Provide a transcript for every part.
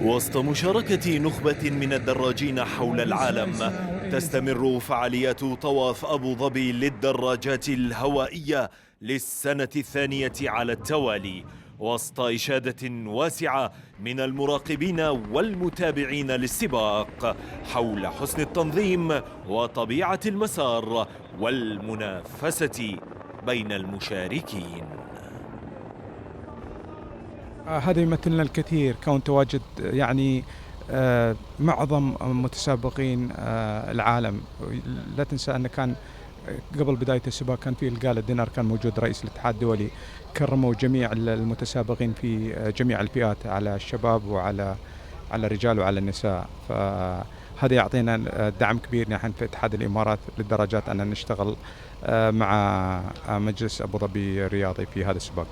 وسط مشاركة نخبة من الدراجين حول العالم، تستمر فعاليات طواف أبو ظبي للدراجات الهوائية للسنة الثانية على التوالي، وسط إشادة واسعة من المراقبين والمتابعين للسباق حول حسن التنظيم وطبيعة المسار والمنافسة بين المشاركين. هذا يمثل لنا الكثير كون تواجد يعني معظم متسابقين العالم. لا تنسى أن كان قبل بداية السباق كان في الجالا دينر، كان موجود رئيس الاتحاد الدولي، كرموا جميع المتسابقين في جميع الفئات، على الشباب وعلى الرجال وعلى النساء. فهذا يعطينا دعم كبير نحن في اتحاد الإمارات للدراجات أن نشتغل مع مجلس أبو ظبي الرياضي في هذا السباق.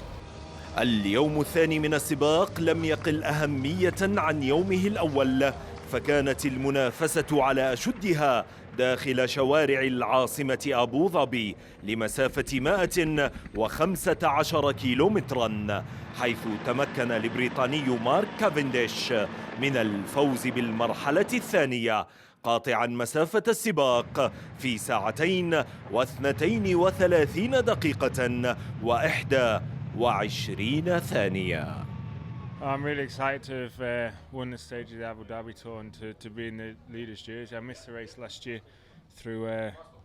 اليوم الثاني من السباق لم يقل أهمية عن يومه الأول، فكانت المنافسة على أشدها داخل شوارع العاصمة أبو ظبي لمسافة 115 كيلومترا، حيث تمكن البريطاني مارك كافنديش من الفوز بالمرحلة الثانية، قاطعا مسافة السباق في 2 و32 دقيقة و21 ثانية. I'm really excited to have won the stage of the Abu Dhabi Tour and to be in the leaders' jersey. I missed the race last year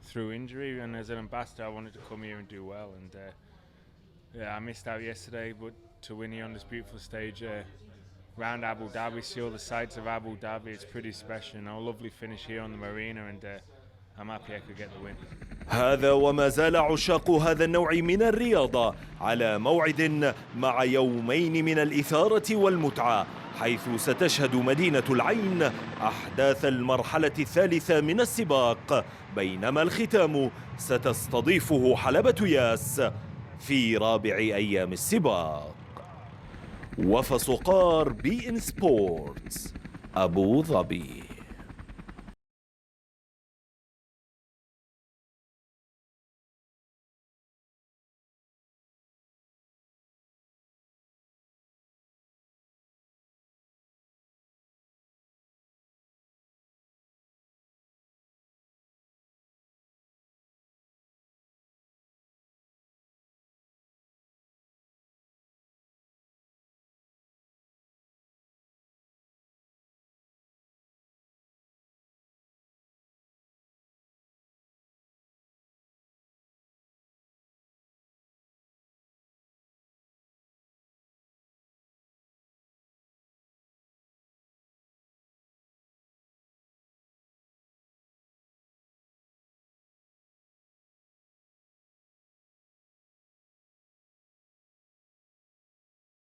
through injury, and as an ambassador, I wanted to come here and do well. And yeah, I missed out yesterday, but to win here on this beautiful stage round Abu Dhabi, see all the sights of Abu Dhabi, it's pretty special. And a lovely finish here on the marina, and I'm happy I could get the win. هذا وما زال عشاق هذا النوع من الرياضة على موعد مع يومين من الإثارة والمتعة، حيث ستشهد مدينة العين أحداث المرحلة الثالثة من السباق، بينما الختام ستستضيفه حلبة ياس في رابع أيام السباق. وفا صقار، بي إن سبورتس، أبو ظبي.